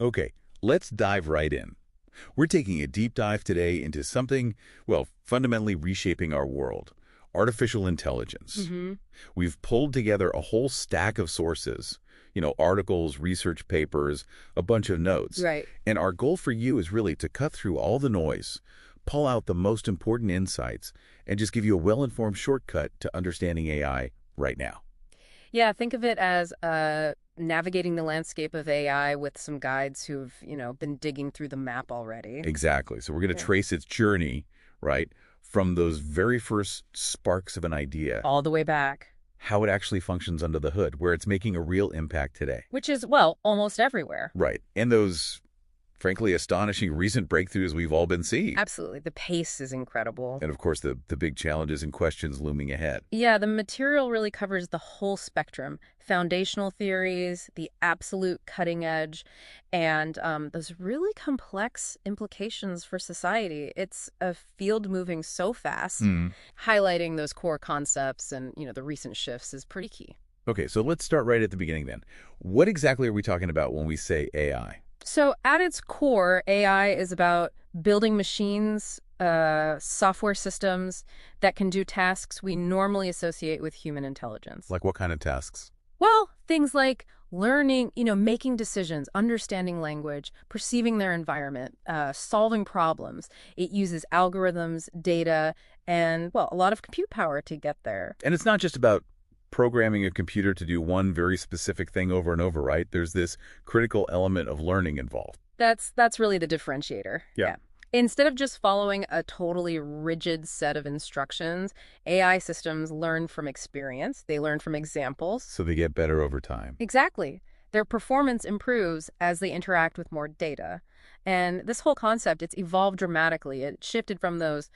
Okay, let's dive right in. We're taking a deep dive today into something, well, fundamentally reshaping our world, artificial intelligence. Mm-hmm. We've pulled together a whole stack of sources, articles, research papers, a bunch of notes. Right. And our goal for you is really to cut through all the noise, pull out the most important insights, and just give you a well-informed shortcut to understanding AI right now. Yeah, think of it as navigating the landscape of AI with some guides who've, been digging through the map already. Exactly. So we're going to Yeah. trace its journey, right, from those very first sparks of an idea, All the way back, how it actually functions under the hood, where it's making a real impact today. which is, well, almost everywhere. Right. And those, frankly, astonishing recent breakthroughs we've all been seeing. Absolutely. The pace is incredible. And of course, the big challenges and questions looming ahead. Yeah, the material really covers the whole spectrum. Foundational theories, the absolute cutting edge, and those really complex implications for society. It's a field moving so fast. Highlighting those core concepts and, the recent shifts is pretty key. Okay, so let's start right at the beginning then. What exactly are we talking about when we say AI? So at its core, AI is about building machines, software systems that can do tasks we normally associate with human intelligence. Like what kind of tasks? Well, things like learning, making decisions, understanding language, perceiving their environment, solving problems. It uses algorithms, data, and, well, a lot of compute power to get there. And it's not just about programming a computer to do one very specific thing over and over, right? There's this critical element of learning involved. That's really the differentiator. Yeah. Instead of just following a totally rigid set of instructions, AI systems learn from experience. They learn from examples. So they get better over time. Exactly. Their performance improves as they interact with more data. And this whole concept, it's evolved dramatically. It shifted from those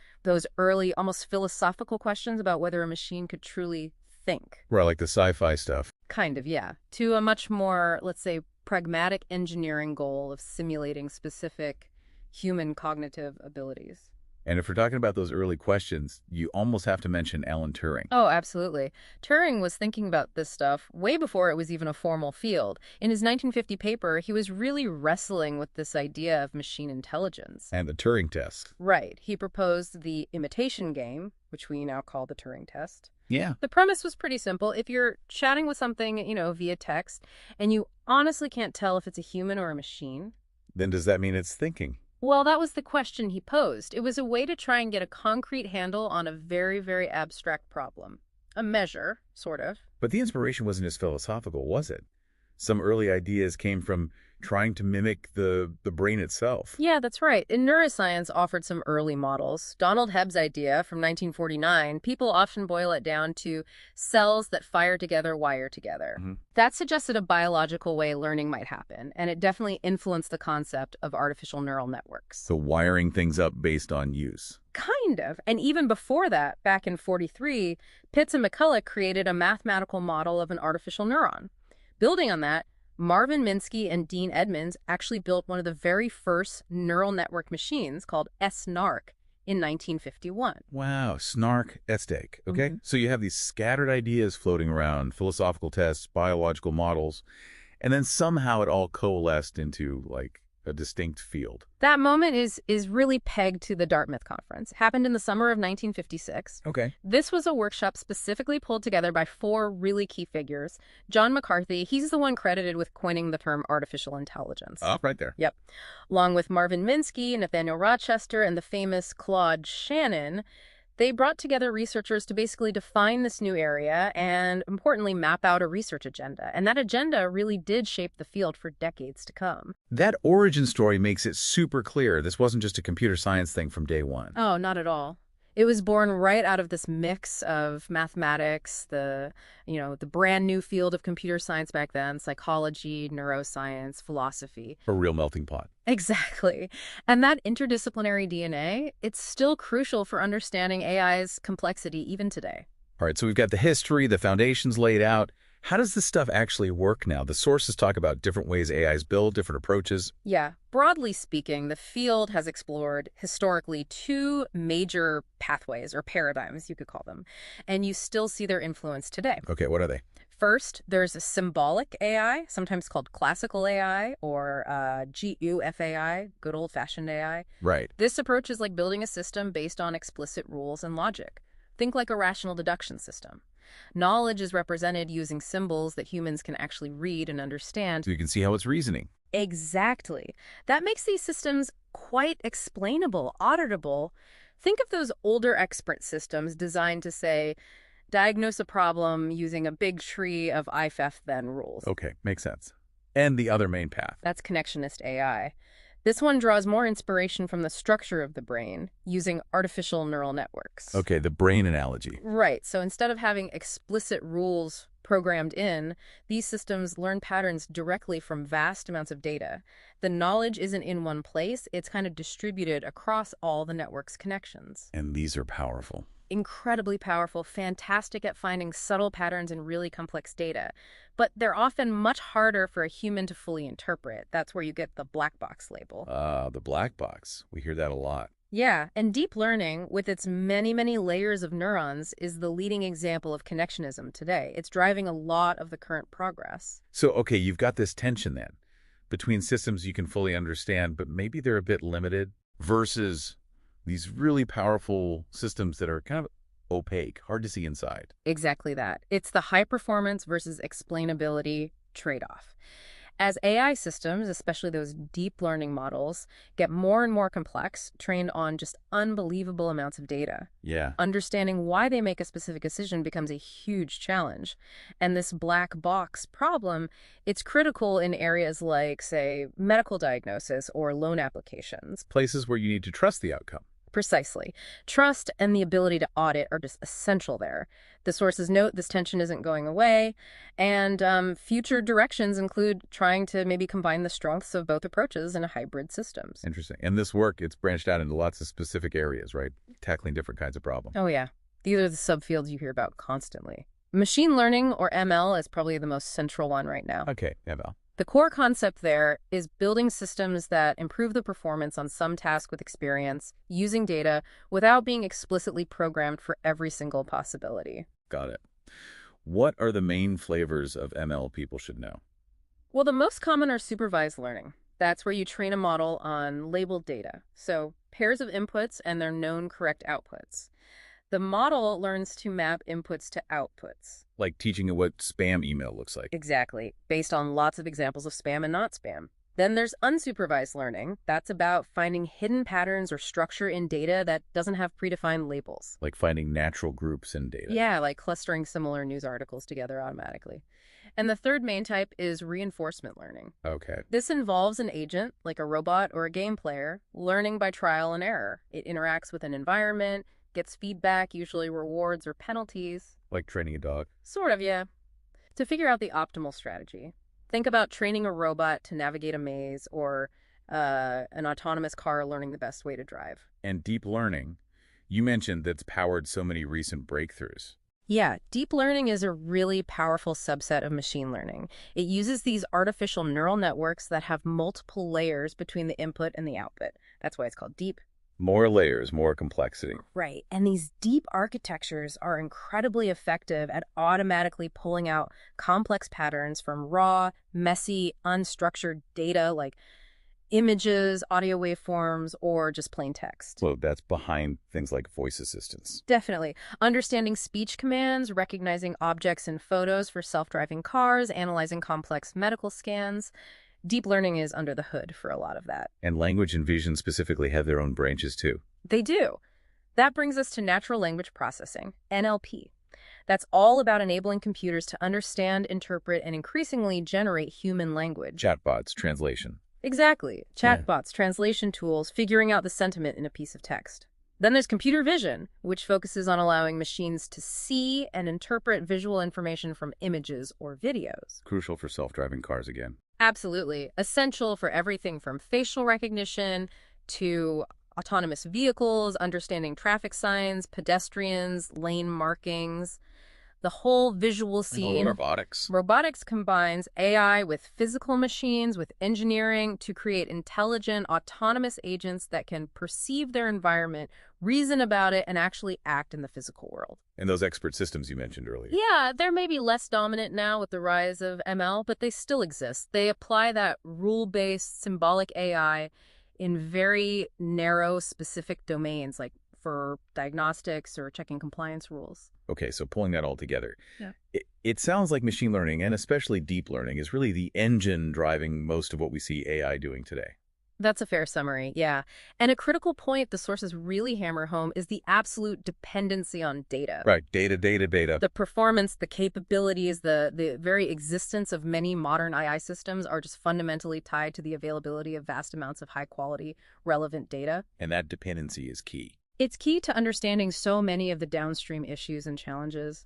early, almost philosophical questions about whether a machine could truly think. Right, like the sci-fi stuff. Kind of, yeah. To a much more, let's say, pragmatic engineering goal of simulating specific human cognitive abilities. And if we're talking about those early questions, you almost have to mention Alan Turing. Oh, absolutely. Turing was thinking about this stuff way before it was even a formal field. In his 1950 paper, he was really wrestling with this idea of machine intelligence. And the Turing test. Right. He proposed the imitation game, which we now call the Turing test. Yeah. The premise was pretty simple. If you're chatting with something, via text, and you honestly can't tell if it's a human or a machine, Then does that mean it's thinking? well, that was the question he posed. It was a way to try and get a concrete handle on a very, very abstract problem. A measure, sort of. But the inspiration wasn't as philosophical, was it? Some early ideas came from trying to mimic the brain itself. Yeah, that's right. And neuroscience offered some early models. Donald Hebb's idea from 1949, people often boil it down to cells that fire together, wire together. That suggested a biological way learning might happen, and it definitely influenced the concept of artificial neural networks. So wiring things up based on use. Kind of. And even before that, back in 43, Pitts and McCulloch created a mathematical model of an artificial neuron. Building on that, Marvin Minsky and Dean Edmonds actually built one of the very first neural network machines called SNARC in 1951. Wow, snark at stake. Okay. So you have these scattered ideas floating around, philosophical tests, biological models, and then somehow it all coalesced into like a distinct field. That moment is really pegged to the Dartmouth Conference. It happened in the summer of 1956. Okay. This was a workshop specifically pulled together by four really key figures. John McCarthy, he's the one credited with coining the term artificial intelligence. Up right there. Yep. Along with Marvin Minsky, Nathaniel Rochester, and the famous Claude Shannon, they brought together researchers to basically define this new area and, importantly, map out a research agenda. And that agenda really did shape the field for decades to come. That origin story makes it super clear this wasn't just a computer science thing from day one. Oh, not at all. It was born right out of this mix of mathematics, the brand new field of computer science back then, psychology, neuroscience, philosophy. A real melting pot. Exactly. And that interdisciplinary DNA, it's still crucial for understanding AI's complexity even today. All right, so we've got the history, the foundations laid out. How does this stuff actually work now? The sources talk about different ways AIs build, different approaches. Yeah, broadly speaking, the field has explored historically two major pathways or paradigms, you could call them, and you still see their influence today. Okay, what are they? First, there's a symbolic AI, sometimes called classical AI or GUFAI, good old-fashioned AI. Right. This approach is like building a system based on explicit rules and logic. Think like a rational deduction system. Knowledge is represented using symbols that humans can actually read and understand. So you can see how it's reasoning. Exactly. That makes these systems quite explainable, auditable. Think of those older expert systems designed to say, diagnose a problem using a big tree of IFF then rules. Okay, makes sense. And the other main path. That's connectionist AI. This one draws more inspiration from the structure of the brain using artificial neural networks. Okay, the brain analogy. Right. So instead of having explicit rules programmed in, these systems learn patterns directly from vast amounts of data. The knowledge isn't in one place, it's kind of distributed across all the network's connections. And these are powerful. Incredibly powerful, fantastic at finding subtle patterns in really complex data. But they're often much harder for a human to fully interpret. That's where you get the black box label. The black box. We hear that a lot. Yeah, and deep learning, with its many, many layers of neurons, is the leading example of connectionism today. It's driving a lot of the current progress. So, okay, you've got this tension then between systems you can fully understand, but maybe they're a bit limited, versus these really powerful systems that are kind of opaque, hard to see inside. Exactly that. It's the high performance versus explainability trade-off. As AI systems, especially those deep learning models, get more and more complex, trained on just unbelievable amounts of data, Yeah. understanding why they make a specific decision becomes a huge challenge. And this black box problem, it's critical in areas like, say, medical diagnosis or loan applications. Places where you need to trust the outcome. Precisely. Trust and the ability to audit are just essential there. The sources note this tension isn't going away, and future directions include trying to maybe combine the strengths of both approaches in a hybrid systems. Interesting. And this work, it's branched out into lots of specific areas, right? Tackling different kinds of problems. Oh, yeah. These are the subfields you hear about constantly. Machine learning, or ML, is probably the most central one right now. Okay, ML. The core concept there is building systems that improve the performance on some task with experience, using data, without being explicitly programmed for every single possibility. Got it. What are the main flavors of ML people should know? Well, the most common are supervised learning. That's where you train a model on labeled data, so pairs of inputs and their known correct outputs. The model learns to map inputs to outputs. Like teaching it what spam email looks like. Exactly, based on lots of examples of spam and not spam. Then there's unsupervised learning. That's about finding hidden patterns or structure in data that doesn't have predefined labels. Like finding natural groups in data. Yeah, like clustering similar news articles together automatically. And the third main type is reinforcement learning. Okay. This involves an agent, like a robot or a game player, learning by trial and error. It interacts with an environment, gets feedback, usually rewards or penalties. Like training a dog. Sort of, yeah. To figure out the optimal strategy, think about training a robot to navigate a maze or an autonomous car learning the best way to drive. And deep learning, you mentioned that's powered so many recent breakthroughs. Yeah, deep learning is a really powerful subset of machine learning. It uses these artificial neural networks that have multiple layers between the input and the output. That's why it's called deep. More layers, more complexity. Right. And these deep architectures are incredibly effective at automatically pulling out complex patterns from raw, messy, unstructured data like images, audio waveforms, or just plain text. So that's behind things like voice assistants. Definitely. Understanding speech commands, recognizing objects in photos for self-driving cars, analyzing complex medical scans. Deep learning is under the hood for a lot of that. And language and vision specifically have their own branches too. They do. That brings us to natural language processing, NLP. That's all about enabling computers to understand, interpret, and increasingly generate human language. Chatbots, translation. Exactly. Chatbots, translation tools, figuring out the sentiment in a piece of text. Then there's computer vision, which focuses on allowing machines to see and interpret visual information from images or videos. Crucial for self-driving cars again. Absolutely. Essential for everything from facial recognition to autonomous vehicles, understanding traffic signs, pedestrians, lane markings. The whole visual Oh, scene. robotics. Robotics combines AI with physical machines, with engineering to create intelligent, autonomous agents that can perceive their environment, reason about it, and actually act in the physical world. And those expert systems you mentioned earlier. Yeah, they're maybe less dominant now with the rise of ML, but they still exist. They apply that rule-based symbolic AI in very narrow, specific domains, like for diagnostics or checking compliance rules. Okay, so pulling that all together, Yeah. it sounds like machine learning, and especially deep learning, is really the engine driving most of what we see AI doing today. That's a fair summary, yeah. And a critical point the sources really hammer home is the absolute dependency on data. Right, data, data, data. The performance, the capabilities, the very existence of many modern AI systems are just fundamentally tied to the availability of vast amounts of high-quality, relevant data. And that dependency is key. It's key to understanding so many of the downstream issues and challenges.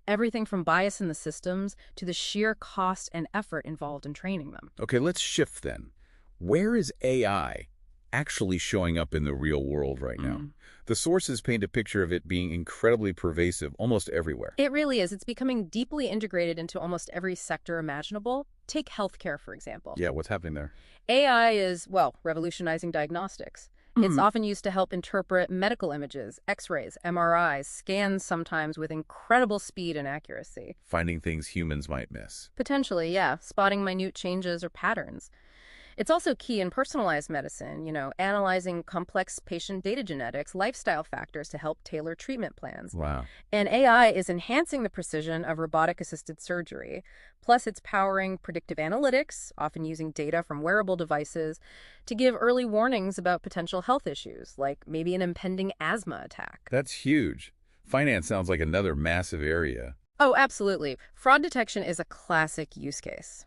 Everything from bias in the systems to the sheer cost and effort involved in training them. Okay, let's shift then. Where is AI actually showing up in the real world right now? The sources paint a picture of it being incredibly pervasive almost everywhere. It really is. It's becoming deeply integrated into almost every sector imaginable. Take healthcare, for example. Yeah, what's happening there? AI is, well, revolutionizing diagnostics. It's often used to help interpret medical images, x-rays, MRIs, scans sometimes with incredible speed and accuracy. Finding things humans might miss. Potentially, yeah, spotting minute changes or patterns. It's also key in personalized medicine, analyzing complex patient data genetics, lifestyle factors to help tailor treatment plans. Wow. And AI is enhancing the precision of robotic-assisted surgery. Plus, it's powering predictive analytics, often using data from wearable devices, to give early warnings about potential health issues, like maybe an impending asthma attack. That's huge. Finance sounds like another massive area. Oh, absolutely. Fraud detection is a classic use case.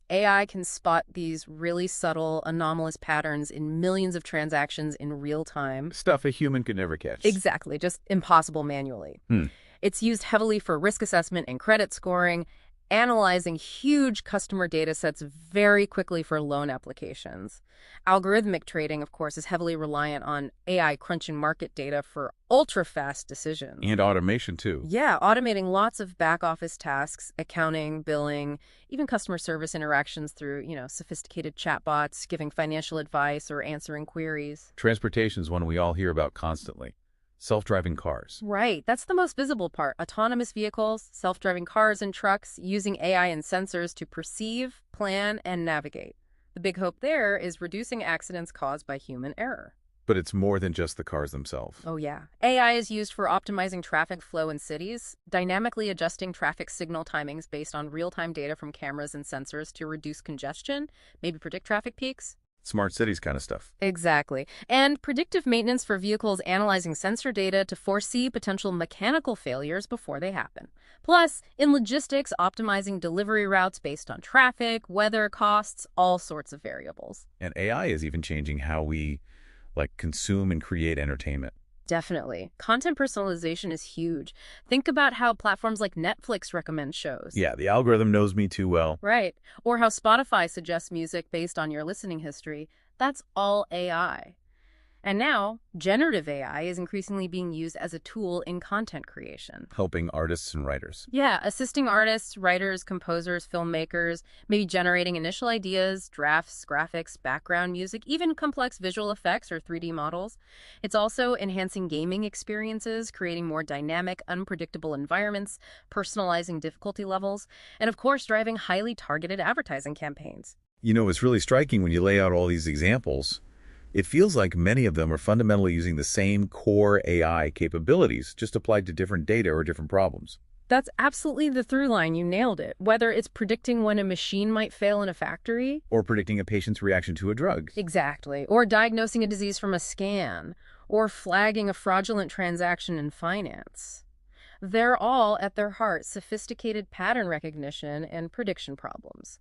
AI can spot these really subtle, anomalous patterns in millions of transactions in real time. Stuff a human could never catch. Exactly, just impossible manually. It's used heavily for risk assessment and credit scoring, analyzing huge customer data sets very quickly for loan applications. Algorithmic trading, of course, is heavily reliant on AI crunching market data for ultra-fast decisions. And automation, too. Yeah, automating lots of back-office tasks, accounting, billing, even customer service interactions through, sophisticated chatbots, giving financial advice or answering queries. Transportation is one we all hear about constantly. Self-driving cars. Right, that's the most visible part. Autonomous vehicles, self-driving cars and trucks, using AI and sensors to perceive, plan, and navigate. The big hope there is reducing accidents caused by human error. But it's more than just the cars themselves. Oh, yeah. AI is used for optimizing traffic flow in cities, dynamically adjusting traffic signal timings based on real-time data from cameras and sensors to reduce congestion, maybe predict traffic peaks. Smart cities kind of stuff. Exactly. And predictive maintenance for vehicles analyzing sensor data to foresee potential mechanical failures before they happen. Plus, in logistics, optimizing delivery routes based on traffic, weather, costs, all sorts of variables. And AI is even changing how we consume and create entertainment. Definitely. Content personalization is huge. Think about how platforms like Netflix recommend shows. Yeah, the algorithm knows me too well. Right. Or how Spotify suggests music based on your listening history. That's all AI. And now, generative AI is increasingly being used as a tool in content creation. Helping artists and writers. Yeah, assisting artists, writers, composers, filmmakers, maybe generating initial ideas, drafts, graphics, background music, even complex visual effects or 3D models. It's also enhancing gaming experiences, creating more dynamic, unpredictable environments, personalizing difficulty levels, and of course, driving highly targeted advertising campaigns. It's really striking when you lay out all these examples. It feels like many of them are fundamentally using the same core AI capabilities, just applied to different data or different problems. That's absolutely the through line. You nailed it. Whether it's predicting when a machine might fail in a factory. Or predicting a patient's reaction to a drug. Exactly. Or diagnosing a disease from a scan. Or flagging a fraudulent transaction in finance. They're all, at their heart, sophisticated pattern recognition and prediction problems.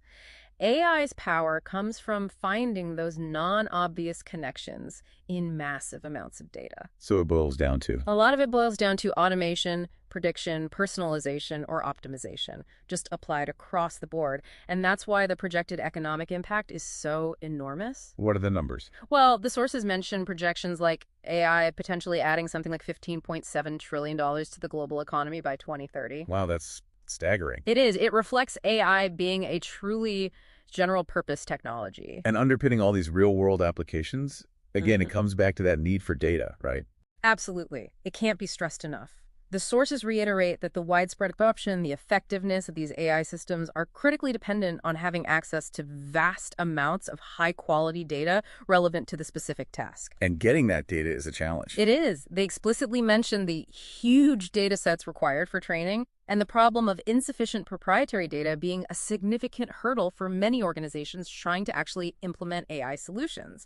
AI's power comes from finding those non-obvious connections in massive amounts of data. So it boils down to. A lot of it boils down to automation, prediction, personalization, or optimization, just applied across the board. And that's why the projected economic impact is so enormous. What are the numbers? Well, the sources mention projections like AI potentially adding something like $15.7 trillion to the global economy by 2030. Wow, that's staggering. It is. It reflects AI being a truly general purpose technology. And underpinning all these real-world applications, again, it comes back to that need for data, right? Absolutely. It can't be stressed enough. The sources reiterate that the widespread adoption, the effectiveness of these AI systems are critically dependent on having access to vast amounts of high-quality data relevant to the specific task. And getting that data is a challenge. It is. They explicitly mention the huge data sets required for training and the problem of insufficient proprietary data being a significant hurdle for many organizations trying to actually implement AI solutions.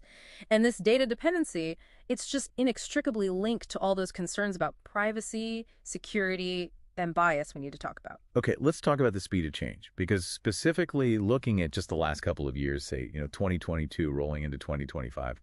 And this data dependency, it's just inextricably linked to all those concerns about privacy, security, and bias we need to talk about. Okay, let's talk about the speed of change, because specifically looking at just the last couple of years, say, 2022 rolling into 2025,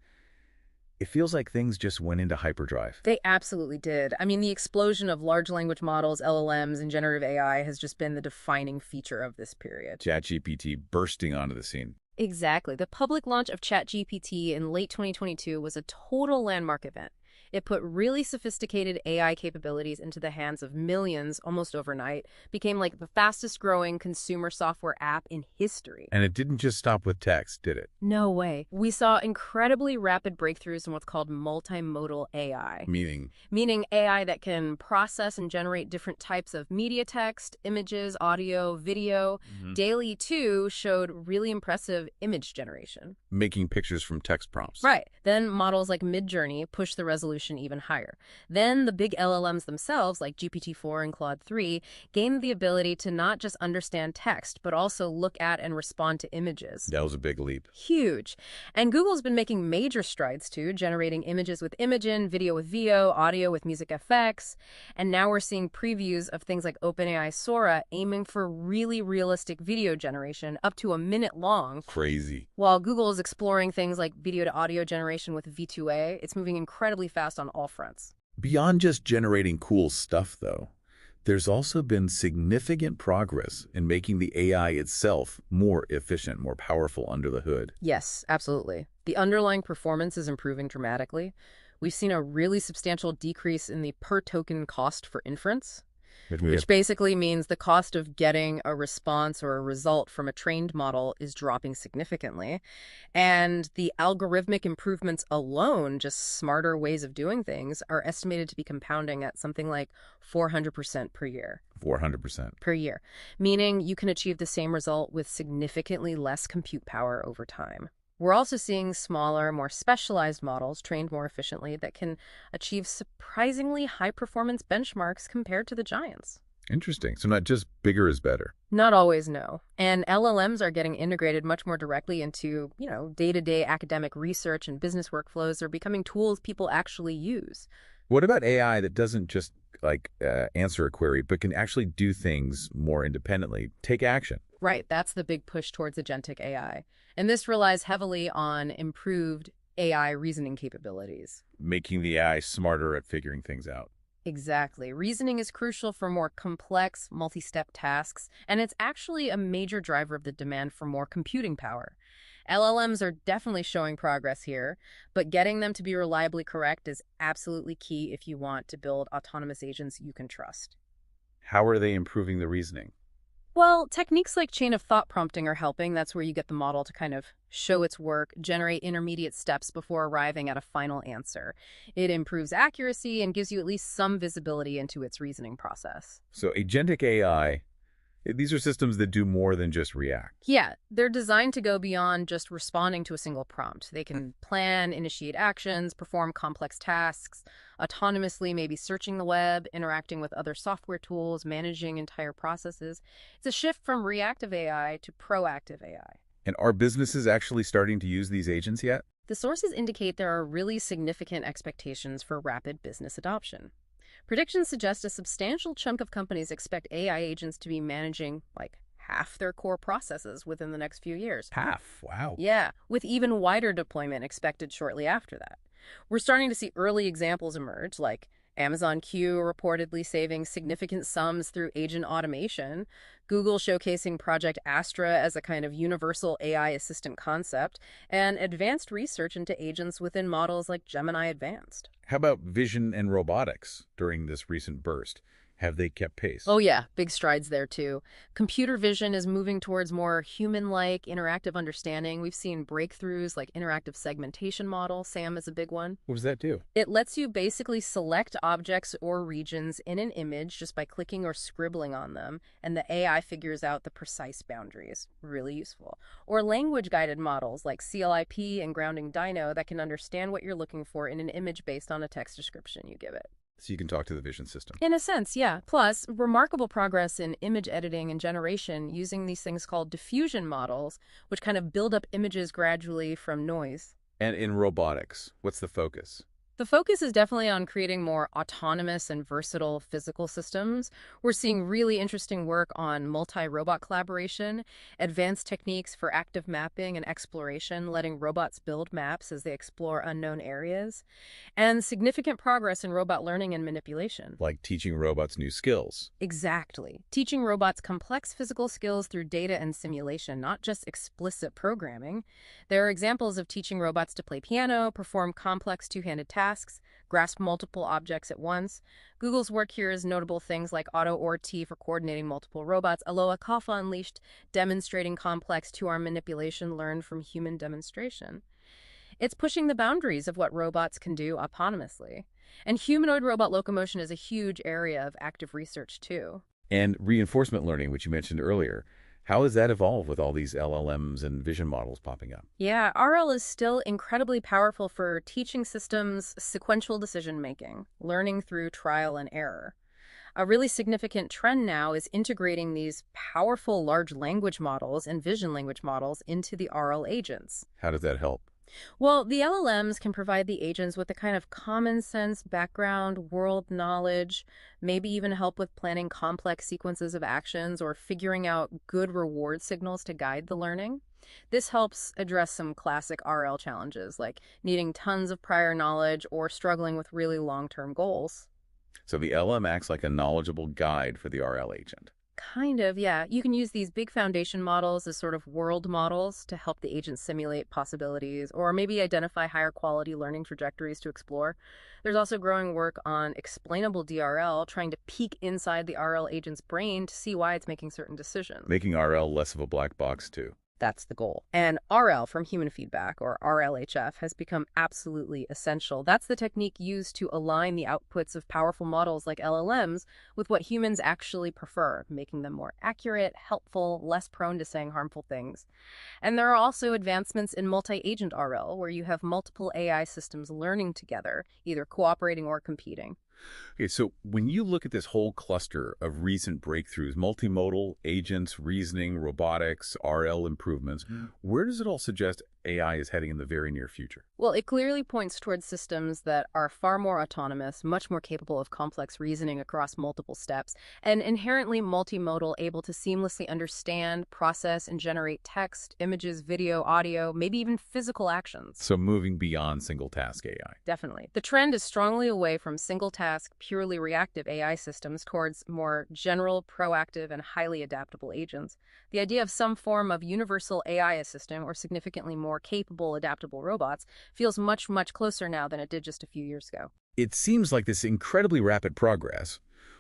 it feels like things just went into hyperdrive. They absolutely did. I mean, the explosion of large language models, LLMs, and generative AI has just been the defining feature of this period. ChatGPT bursting onto the scene. Exactly. The public launch of ChatGPT in late 2022 was a total landmark event. It put really sophisticated AI capabilities into the hands of millions almost overnight, became like the fastest growing consumer software app in history. And it didn't just stop with text, did it? No way. We saw incredibly rapid breakthroughs in what's called multimodal AI. Meaning AI that can process and generate different types of media text, images, audio, video. Daily 2 showed really impressive image generation. Making pictures from text prompts. Right. Then models like Midjourney push the resolution even higher. Then the big LLMs themselves, like GPT-4 and Claude 3, gained the ability to not just understand text, but also look at and respond to images. That was a big leap. Huge. And Google's been making major strides, too, generating images with Imagen, video with VO, audio with music effects. And now we're seeing previews of things like OpenAI Sora aiming for really realistic video generation up to a minute long. Crazy. While Google is exploring things like video to audio generation with V2A, it's moving incredibly fast on all fronts. Beyond just generating cool stuff, though, there's also been significant progress in making the AI itself more efficient, more powerful under the hood. Yes, absolutely. The underlying performance is improving dramatically. We've seen a really substantial decrease in the per-token cost for inference, which basically means the cost of getting a response or a result from a trained model is dropping significantly. And the algorithmic improvements alone, just smarter ways of doing things, are estimated to be compounding at something like 400% per year. 400%. Per year, meaning you can achieve the same result with significantly less compute power over time. We're also seeing smaller, more specialized models trained more efficiently that can achieve surprisingly high-performance benchmarks compared to the giants. Interesting. So not just bigger is better. Not always, no. And LLMs are getting integrated much more directly into, day-to-day academic research and business workflows. They're becoming tools people actually use. What about AI that doesn't just answer a query, but can actually do things more independently, take action? Right. That's the big push towards agentic AI. And this relies heavily on improved AI reasoning capabilities. Making the AI smarter at figuring things out. Exactly. Reasoning is crucial for more complex, multi-step tasks, and it's actually a major driver of the demand for more computing power. LLMs are definitely showing progress here, but getting them to be reliably correct is absolutely key if you want to build autonomous agents you can trust. How are they improving the reasoning? Well, techniques like chain of thought prompting are helping. That's where you get the model to kind of show its work, generate intermediate steps before arriving at a final answer. It improves accuracy and gives you at least some visibility into its reasoning process. So agentic AI, these are systems that do more than just react. Yeah, they're designed to go beyond just responding to a single prompt. They can plan, initiate actions, perform complex tasks, autonomously maybe searching the web, interacting with other software tools, managing entire processes. It's a shift from reactive AI to proactive AI. And are businesses actually starting to use these agents yet? The sources indicate there are really significant expectations for rapid business adoption. Predictions suggest a substantial chunk of companies expect AI agents to be managing, like, half their core processes within the next few years. Half. Wow. Yeah, with even wider deployment expected shortly after that. We're starting to see early examples emerge, like Amazon Q reportedly saving significant sums through agent automation, Google showcasing Project Astra as a kind of universal AI assistant concept, and advanced research into agents within models like Gemini Advanced. How about vision and robotics during this recent burst? Have they kept pace? Oh yeah, big strides there too. Computer vision is moving towards more human-like interactive understanding. We've seen breakthroughs like interactive segmentation model. SAM is a big one. What does that do? It lets you basically select objects or regions in an image just by clicking or scribbling on them, and the AI figures out the precise boundaries. Really useful. Or language-guided models like CLIP and Grounding Dino that can understand what you're looking for in an image based on a text description you give it. So you can talk to the vision system. In a sense, yeah. Plus, remarkable progress in image editing and generation using these things called diffusion models, which kind of build up images gradually from noise. And in robotics, what's the focus? The focus is definitely on creating more autonomous and versatile physical systems. We're seeing really interesting work on multi-robot collaboration, advanced techniques for active mapping and exploration, letting robots build maps as they explore unknown areas, and significant progress in robot learning and manipulation. Like teaching robots new skills. Exactly. Teaching robots complex physical skills through data and simulation, not just explicit programming. There are examples of teaching robots to play piano, perform complex two-handed tasks, grasp multiple objects at once. Google's work here is notable things like AutoORT for coordinating multiple robots, Aloha Kapha Unleashed, demonstrating complex two-arm manipulation learned from human demonstration. It's pushing the boundaries of what robots can do autonomously. And humanoid robot locomotion is a huge area of active research, too. And reinforcement learning, which you mentioned earlier. How has that evolved with all these LLMs and vision models popping up? Yeah, RL is still incredibly powerful for teaching systems sequential decision-making, learning through trial and error. A really significant trend now is integrating these powerful large language models and vision language models into the RL agents. How does that help? Well, the LLMs can provide the agents with a kind of common sense background, world knowledge, maybe even help with planning complex sequences of actions or figuring out good reward signals to guide the learning. This helps address some classic RL challenges like needing tons of prior knowledge or struggling with really long-term goals. So the LM acts like a knowledgeable guide for the RL agent. Kind of, yeah. You can use these big foundation models as sort of world models to help the agent simulate possibilities or maybe identify higher quality learning trajectories to explore. There's also growing work on explainable DRL, trying to peek inside the RL agent's brain to see why it's making certain decisions. Making RL less of a black box, too. That's the goal. And RL from human feedback, or RLHF, has become absolutely essential. That's the technique used to align the outputs of powerful models like LLMs with what humans actually prefer, making them more accurate, helpful, less prone to saying harmful things. And there are also advancements in multi-agent RL, where you have multiple AI systems learning together, either cooperating or competing. Okay, so when you look at this whole cluster of recent breakthroughs, multimodal, agents, reasoning, robotics, RL improvements, where does it all suggest AI is heading in the very near future? Well, it clearly points towards systems that are far more autonomous, much more capable of complex reasoning across multiple steps, and inherently multimodal, able to seamlessly understand, process, and generate text, images, video, audio, maybe even physical actions. So moving beyond single-task AI. Definitely. The trend is strongly away from single-task, purely reactive AI systems towards more general, proactive, and highly adaptable agents. The idea of some form of universal AI assistant or significantly more capable, adaptable robots feels much, much closer now than it did just a few years ago. It seems like this incredibly rapid progress,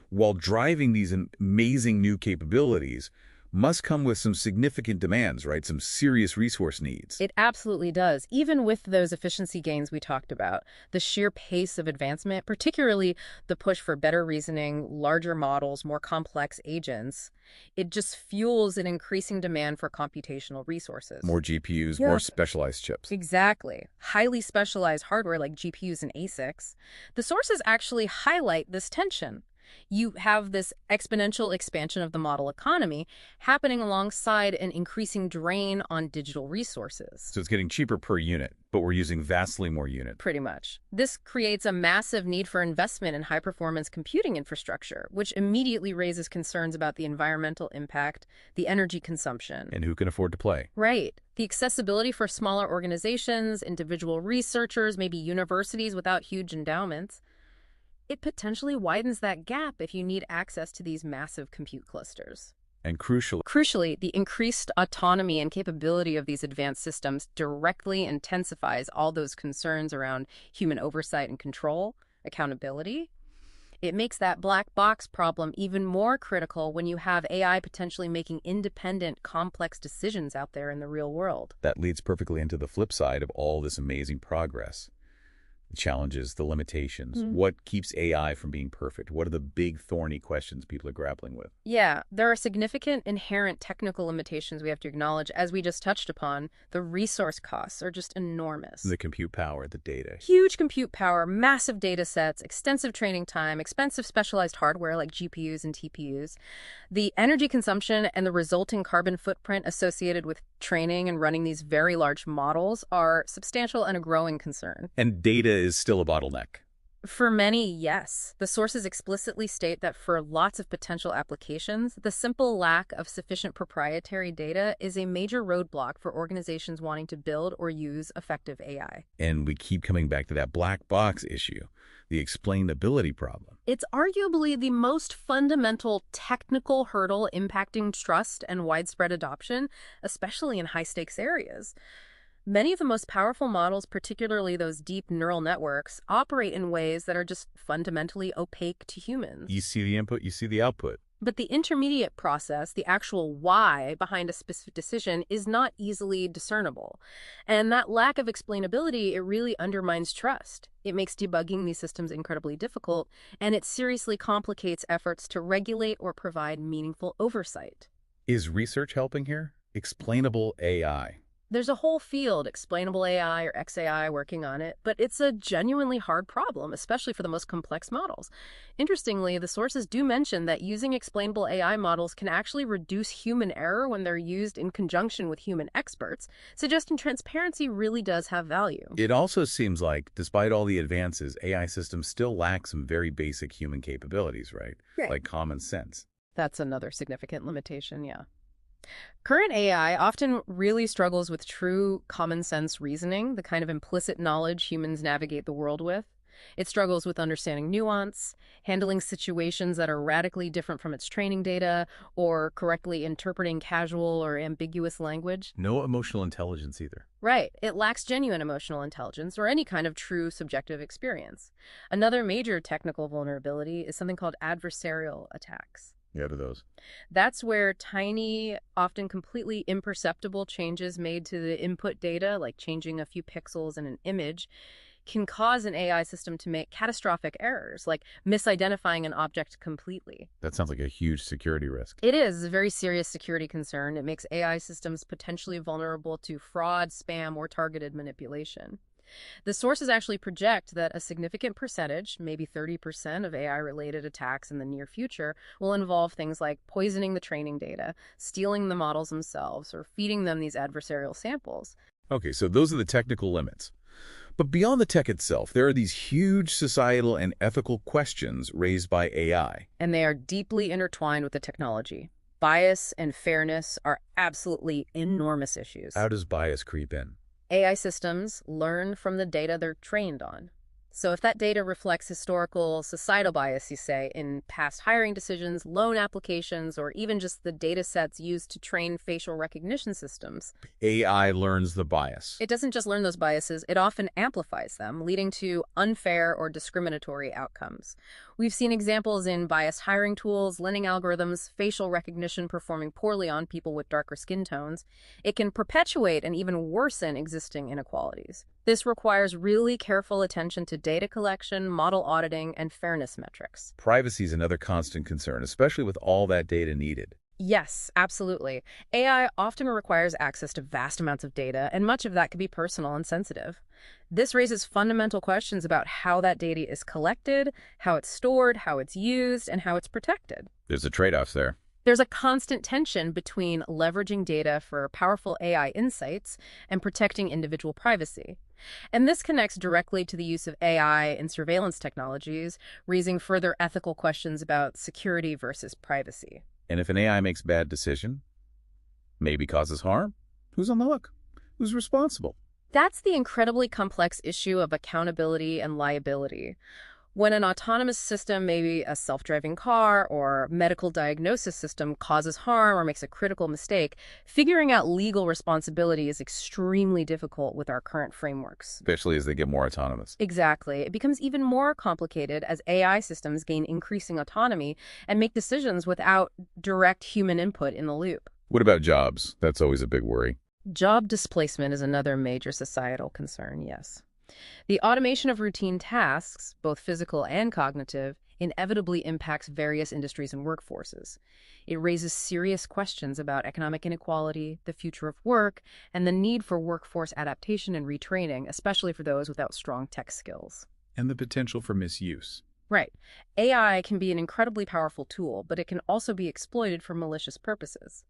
while driving these amazing new capabilities, must come with some significant demands, right? Some serious resource needs. It absolutely does. Even with those efficiency gains we talked about, the sheer pace of advancement, particularly the push for better reasoning, larger models, more complex agents, it just fuels an increasing demand for computational resources. More GPUs, Yeah. more specialized chips. Exactly. Highly specialized hardware like GPUs and ASICs. The sources actually highlight this tension. You have this exponential expansion of the model economy happening alongside an increasing drain on digital resources. So it's getting cheaper per unit, but we're using vastly more units. Pretty much. This creates a massive need for investment in high-performance computing infrastructure, which immediately raises concerns about the environmental impact, the energy consumption. And who can afford to play? Right. The accessibility for smaller organizations, individual researchers, maybe universities without huge endowments. It potentially widens that gap if you need access to these massive compute clusters. And Crucially, the increased autonomy and capability of these advanced systems directly intensifies all those concerns around human oversight and control, accountability. It makes that black box problem even more critical when you have AI potentially making independent, complex decisions out there in the real world. that leads perfectly into the flip side of all this amazing progress. The challenges, the limitations. What keeps AI from being perfect? What are the big thorny questions people are grappling with? Yeah, there are significant inherent technical limitations we have to acknowledge. As we just touched upon, the resource costs are just enormous. The compute power, the data. Huge compute power, massive data sets, extensive training time, expensive specialized hardware like GPUs and TPUs. The energy consumption and the resulting carbon footprint associated with training and running these very large models are substantial and a growing concern. And data is still a bottleneck. For many, yes. The sources explicitly state that for lots of potential applications, the simple lack of sufficient proprietary data is a major roadblock for organizations wanting to build or use effective AI. And we keep coming back to that black box issue, the explainability problem. It's arguably the most fundamental technical hurdle impacting trust and widespread adoption, especially in high-stakes areas. Many of the most powerful models, particularly those deep neural networks, operate in ways that are just fundamentally opaque to humans. You see the input, you see the output. But the intermediate process, the actual why behind a specific decision, is not easily discernible. And that lack of explainability, it really undermines trust. It makes debugging these systems incredibly difficult, and it seriously complicates efforts to regulate or provide meaningful oversight. Is research helping here? Explainable AI. There's a whole field, explainable AI or XAI, working on it, but it's a genuinely hard problem, especially for the most complex models. Interestingly, the sources do mention that using explainable AI models can actually reduce human error when they're used in conjunction with human experts, suggesting transparency really does have value. It also seems like, despite all the advances, AI systems still lack some very basic human capabilities, right? Right. Like common sense. That's another significant limitation, yeah. Current AI often really struggles with true common sense reasoning, the kind of implicit knowledge humans navigate the world with. It struggles with understanding nuance, handling situations that are radically different from its training data, or correctly interpreting casual or ambiguous language. No emotional intelligence either. Right. It lacks genuine emotional intelligence or any kind of true subjective experience. Another major technical vulnerability is something called adversarial attacks. Yeah, to those. That's where tiny, often completely imperceptible changes made to the input data, like changing a few pixels in an image, can cause an AI system to make catastrophic errors, like misidentifying an object completely. That sounds like a huge security risk. It is a very serious security concern. It makes AI systems potentially vulnerable to fraud, spam, or targeted manipulation. The sources actually project that a significant percentage, maybe 30% of AI-related attacks in the near future, will involve things like poisoning the training data, stealing the models themselves, or feeding them these adversarial samples. Okay, so those are the technical limits. But beyond the tech itself, there are these huge societal and ethical questions raised by AI. And they are deeply intertwined with the technology. Bias and fairness are absolutely enormous issues. How does bias creep in? AI systems learn from the data they're trained on. So if that data reflects historical, societal bias, you say, in past hiring decisions, loan applications, or even just the data sets used to train facial recognition systems, AI learns the bias. it doesn't just learn those biases, it often amplifies them, leading to unfair or discriminatory outcomes. We've seen examples in biased hiring tools, learning algorithms, facial recognition performing poorly on people with darker skin tones. It can perpetuate and even worsen existing inequalities. This requires really careful attention to data collection, model auditing, and fairness metrics. Privacy is another constant concern, especially with all that data needed. Yes, absolutely. AI often requires access to vast amounts of data, and much of that can be personal and sensitive. This raises fundamental questions about how that data is collected, how it's stored, how it's used, and how it's protected. There's a trade-off there. There's a constant tension between leveraging data for powerful AI insights and protecting individual privacy. And this connects directly to the use of AI and surveillance technologies, raising further ethical questions about security versus privacy. And if an AI makes a bad decision, maybe causes harm, who's on the hook? Who's responsible? That's the incredibly complex issue of accountability and liability. When an autonomous system, maybe a self-driving car or medical diagnosis system, causes harm or makes a critical mistake, figuring out legal responsibility is extremely difficult with our current frameworks. Especially as they get more autonomous. Exactly. It becomes even more complicated as AI systems gain increasing autonomy and make decisions without direct human input in the loop. What about jobs? That's always a big worry. Job displacement is another major societal concern, yes. The automation of routine tasks, both physical and cognitive, inevitably impacts various industries and workforces. It raises serious questions about economic inequality, the future of work, and the need for workforce adaptation and retraining, especially for those without strong tech skills. And the potential for misuse. Right. AI can be an incredibly powerful tool, but it can also be exploited for malicious purposes.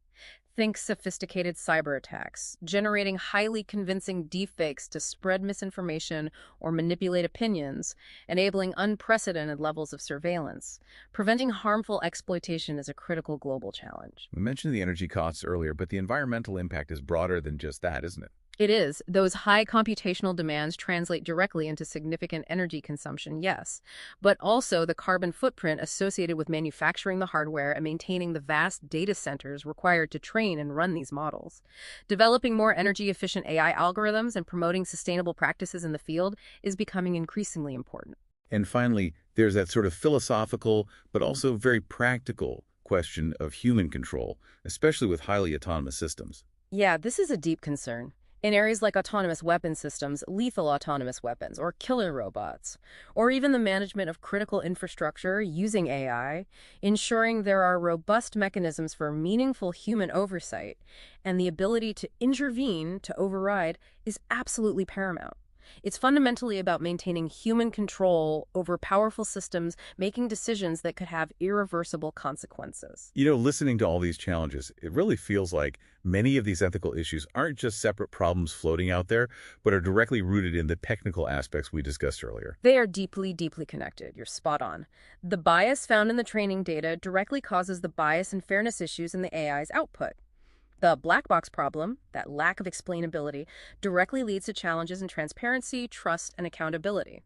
Think sophisticated cyber attacks, generating highly convincing deepfakes to spread misinformation or manipulate opinions, enabling unprecedented levels of surveillance. Preventing harmful exploitation is a critical global challenge. We mentioned the energy costs earlier, but the environmental impact is broader than just that, isn't it? It is. Those high computational demands translate directly into significant energy consumption, yes, but also the carbon footprint associated with manufacturing the hardware and maintaining the vast data centers required to train and run these models. Developing more energy-efficient AI algorithms and promoting sustainable practices in the field is becoming increasingly important. And finally, there's that sort of philosophical, but also very practical question of human control, especially with highly autonomous systems. Yeah, this is a deep concern. In areas like autonomous weapon systems, lethal autonomous weapons, or killer robots, or even the management of critical infrastructure using AI, ensuring there are robust mechanisms for meaningful human oversight and the ability to intervene, to override, is absolutely paramount. It's fundamentally about maintaining human control over powerful systems, making decisions that could have irreversible consequences. You know, listening to all these challenges, it really feels like many of these ethical issues aren't just separate problems floating out there, but are directly rooted in the technical aspects we discussed earlier. They are deeply, deeply connected. You're spot on. The bias found in the training data directly causes the bias and fairness issues in the AI's output. The black box problem, that lack of explainability, directly leads to challenges in transparency, trust, and accountability.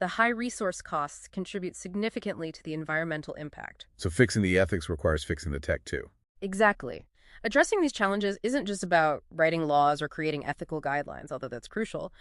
The high resource costs contribute significantly to the environmental impact. So fixing the ethics requires fixing the tech too. Exactly. Addressing these challenges isn't just about writing laws or creating ethical guidelines, although that's crucial.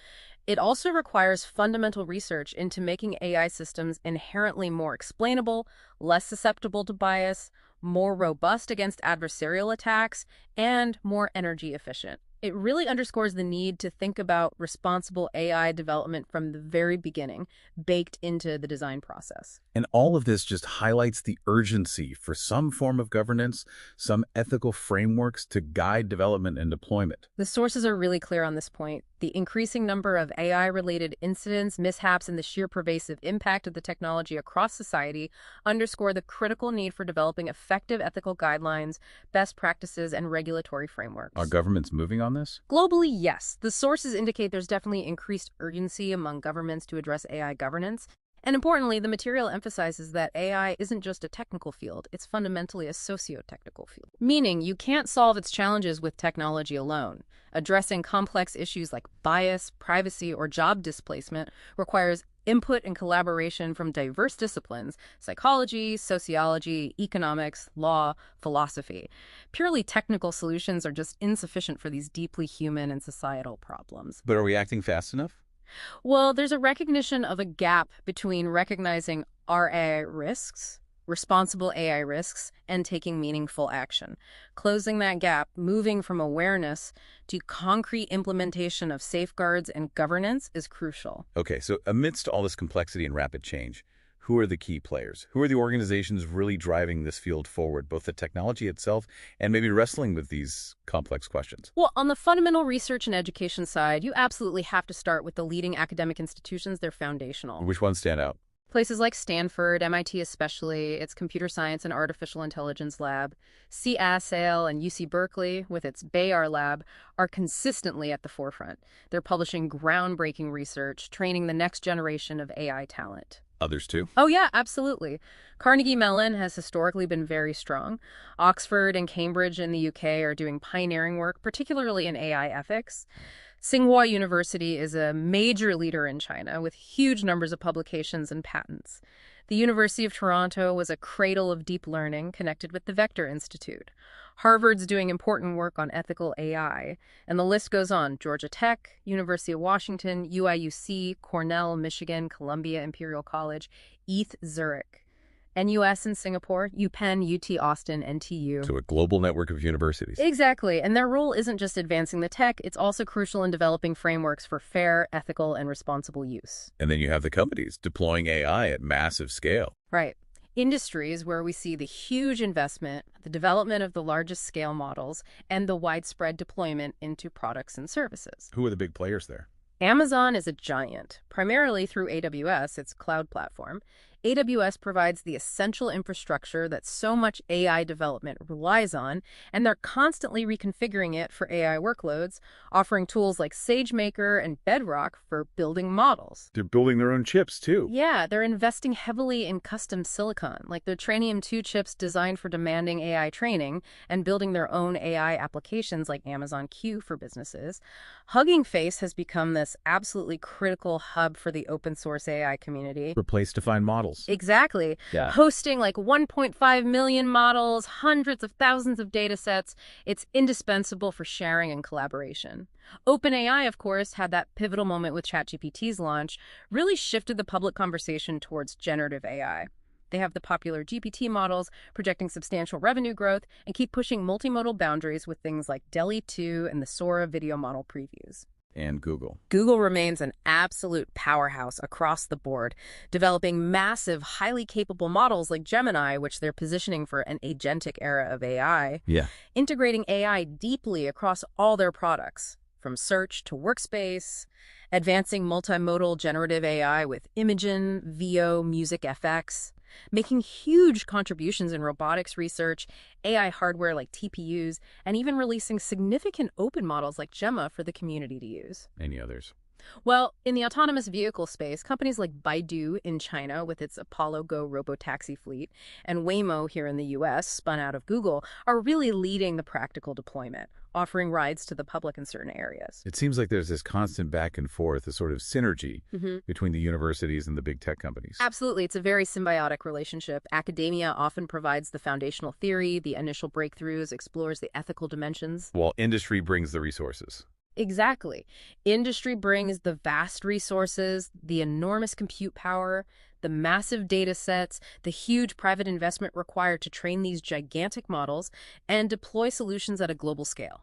It also requires fundamental research into making AI systems inherently more explainable, less susceptible to bias, more robust against adversarial attacks, and more energy efficient. It really underscores the need to think about responsible AI development from the very beginning, baked into the design process. And all of this just highlights the urgency for some form of governance, some ethical frameworks to guide development and deployment. The sources are really clear on this point. The increasing number of AI-related incidents, mishaps, and the sheer pervasive impact of the technology across society underscore the critical need for developing effective ethical guidelines, best practices, and regulatory frameworks. Are governments moving on this? Globally, yes. The sources indicate there's definitely increased urgency among governments to address AI governance. And importantly, the material emphasizes that AI isn't just a technical field, it's fundamentally a socio-technical field. Meaning, you can't solve its challenges with technology alone. Addressing complex issues like bias, privacy, or job displacement requires input and collaboration from diverse disciplines: psychology, sociology, economics, law, philosophy. Purely technical solutions are just insufficient for these deeply human and societal problems. But are we acting fast enough? Well, there's a recognition of a gap between recognizing our AI risks, responsible AI risks, and taking meaningful action. Closing that gap, moving from awareness to concrete implementation of safeguards and governance is crucial. Okay, so amidst all this complexity and rapid change, Who are the key players? Who are the organizations really driving this field forward, both the technology itself and maybe wrestling with these complex questions? Well, on the fundamental research and education side, you absolutely have to start with the leading academic institutions. They're foundational. Which ones stand out? Places like Stanford, MIT especially, its Computer Science and Artificial Intelligence Lab, CASAIL and UC Berkeley, with its Bayar Lab, are consistently at the forefront. They're publishing groundbreaking research, training the next generation of AI talent. Others too? Oh, yeah, absolutely. Carnegie Mellon has historically been very strong. Oxford and Cambridge in the UK are doing pioneering work, particularly in AI ethics. Tsinghua University is a major leader in China with huge numbers of publications and patents. The University of Toronto was a cradle of deep learning connected with the Vector Institute. Harvard's doing important work on ethical AI, and the list goes on. Georgia Tech, University of Washington, UIUC, Cornell, Michigan, Columbia Imperial College, ETH Zurich. NUS in Singapore, UPenn, UT Austin, NTU. So a global network of universities. Exactly, and their role isn't just advancing the tech, it's also crucial in developing frameworks for fair, ethical, and responsible use. And then you have the companies deploying AI at massive scale. Right. Industries where we see the huge investment, the development of the largest scale models, and the widespread deployment into products and services. Who are the big players there? Amazon is a giant, primarily through AWS, its cloud platform. AWS provides the essential infrastructure that so much AI development relies on, and they're constantly reconfiguring it for AI workloads, offering tools like SageMaker and Bedrock for building models. They're building their own chips, too. Yeah, they're investing heavily in custom silicon, like their Trainium 2 chips designed for demanding AI training, and building their own AI applications like Amazon Q for businesses. Hugging Face has become this absolutely critical hub for the open source AI community. Replace defined models. Exactly. Yeah. Hosting like 1.5 million models, hundreds of thousands of data sets, it's indispensable for sharing and collaboration. OpenAI, of course, had that pivotal moment with ChatGPT's launch, really shifted the public conversation towards generative AI. They have the popular GPT models, projecting substantial revenue growth, and keep pushing multimodal boundaries with things like DALL-E 2 and the Sora video model previews. And Google. Google remains an absolute powerhouse across the board, developing massive, highly capable models like Gemini, which they're positioning for an agentic era of AI, Yeah. integrating AI deeply across all their products, from search to workspace, advancing multimodal generative AI with Imagen, VO, Music FX, making huge contributions in robotics research, AI hardware like TPUs, and even releasing significant open models like Gemma for the community to use. Any others? Well, in the autonomous vehicle space, companies like Baidu in China with its Apollo Go robotaxi fleet and Waymo here in the US, spun out of Google, are really leading the practical deployment, offering rides to the public in certain areas. It seems like there's this constant back and forth, a sort of synergy between the universities and the big tech companies. Absolutely. It's a very symbiotic relationship. Academia often provides the foundational theory, the initial breakthroughs, explores the ethical dimensions. While industry brings the resources. Exactly. Industry brings the vast resources, the enormous compute power, the massive data sets, the huge private investment required to train these gigantic models and deploy solutions at a global scale.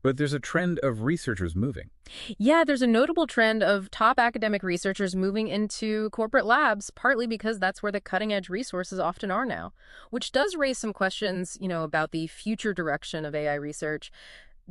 But there's a trend of researchers moving. Yeah, there's a notable trend of top academic researchers moving into corporate labs, partly because that's where the cutting-edge resources often are now, which does raise some questions, about the future direction of AI research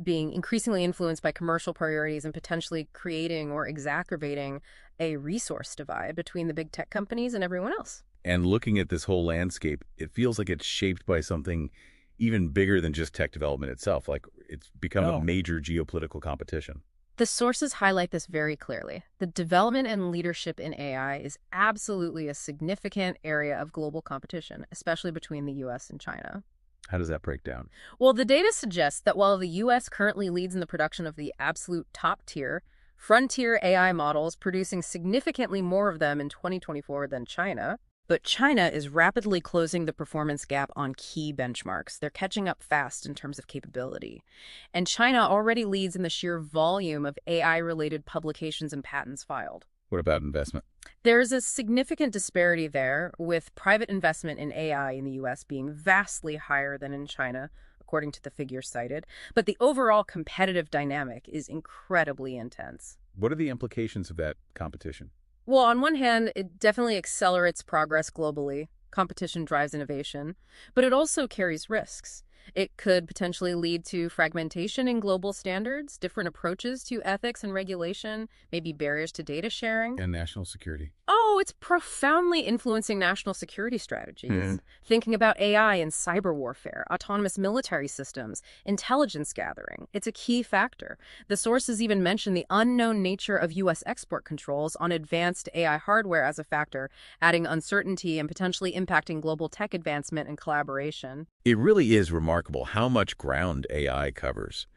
being increasingly influenced by commercial priorities and potentially creating or exacerbating a resource divide between the big tech companies and everyone else. And looking at this whole landscape, it feels like it's shaped by something even bigger than just tech development itself. Like it's become a major geopolitical competition. The sources highlight this very clearly. The development and leadership in AI is absolutely a significant area of global competition, especially between the US and China. How does that break down? Well, the data suggests that while the U.S. currently leads in the production of the absolute top-tier, frontier AI models, producing significantly more of them in 2024 than China, but China is rapidly closing the performance gap on key benchmarks. They're catching up fast in terms of capability. And China already leads in the sheer volume of AI-related publications and patents filed. What about investment? There's a significant disparity there, with private investment in AI in the U.S. being vastly higher than in China, according to the figures cited. But the overall competitive dynamic is incredibly intense. What are the implications of that competition? Well, on one hand, it definitely accelerates progress globally. Competition drives innovation, but it also carries risks. It could potentially lead to fragmentation in global standards, different approaches to ethics and regulation, maybe barriers to data sharing. And national security. Oh, it's profoundly influencing national security strategies. Thinking about AI and cyber warfare, autonomous military systems, intelligence gathering, it's a key factor. The sources even mention the unknown nature of U.S. export controls on advanced AI hardware as a factor, adding uncertainty and potentially impacting global tech advancement and collaboration. It really is remarkable how much ground AI covers.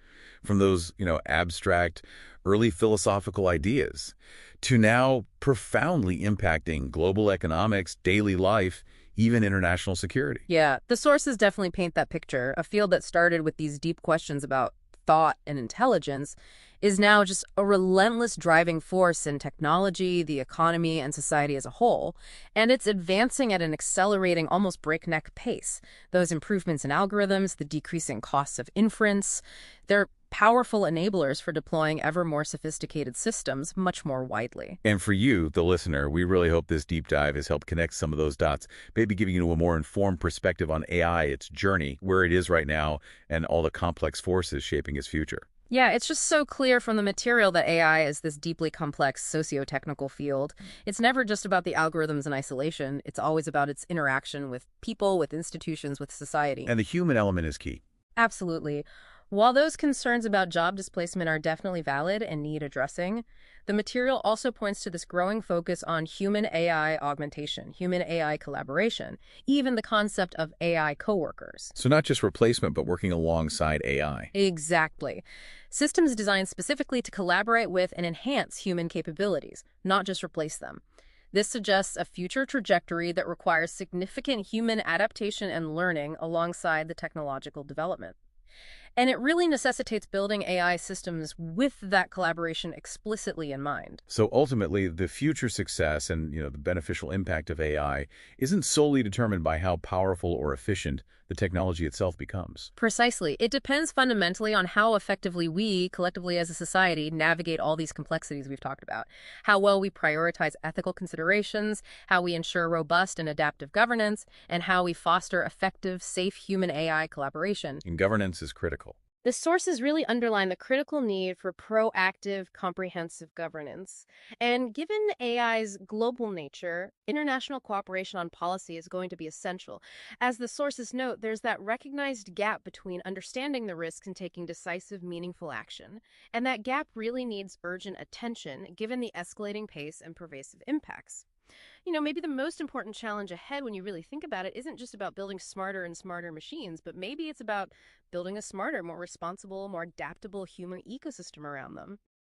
From those, abstract, early philosophical ideas to now profoundly impacting global economics, daily life, even international security. Yeah, the sources definitely paint that picture. A field that started with these deep questions about thought and intelligence is now just a relentless driving force in technology, the economy, and society as a whole. And it's advancing at an accelerating, almost breakneck pace. Those improvements in algorithms, the decreasing costs of inference, they're powerful enablers for deploying ever more sophisticated systems much more widely. And for you, the listener, we really hope this deep dive has helped connect some of those dots, maybe giving you a more informed perspective on AI, its journey, where it is right now, and all the complex forces shaping its future. Yeah, it's just so clear from the material that AI is this deeply complex socio-technical field. It's never just about the algorithms in isolation. It's always about its interaction with people, with institutions, with society. And the human element is key. Absolutely. While those concerns about job displacement are definitely valid and need addressing, the material also points to this growing focus on human AI augmentation, human AI collaboration, even the concept of AI coworkers. So not just replacement, but working alongside AI. Exactly. Systems designed specifically to collaborate with and enhance human capabilities, not just replace them. This suggests a future trajectory that requires significant human adaptation and learning alongside the technological development. And it really necessitates building AI systems with that collaboration explicitly in mind. So ultimately, the future success and the beneficial impact of AI isn't solely determined by how powerful or efficient the technology itself becomes. Precisely. It depends fundamentally on how effectively we, collectively as a society, navigate all these complexities we've talked about. How well we prioritize ethical considerations, how we ensure robust and adaptive governance, and how we foster effective, safe human AI collaboration. And governance is critical. The sources really underline the critical need for proactive, comprehensive governance. And given AI's global nature, international cooperation on policy is going to be essential. As the sources note, there's that recognized gap between understanding the risks and taking decisive, meaningful action. And that gap really needs urgent attention, given the escalating pace and pervasive impacts. Maybe the most important challenge ahead when you really think about it isn't just about building smarter and smarter machines, but maybe it's about building a smarter, more responsible, more adaptable human ecosystem around them.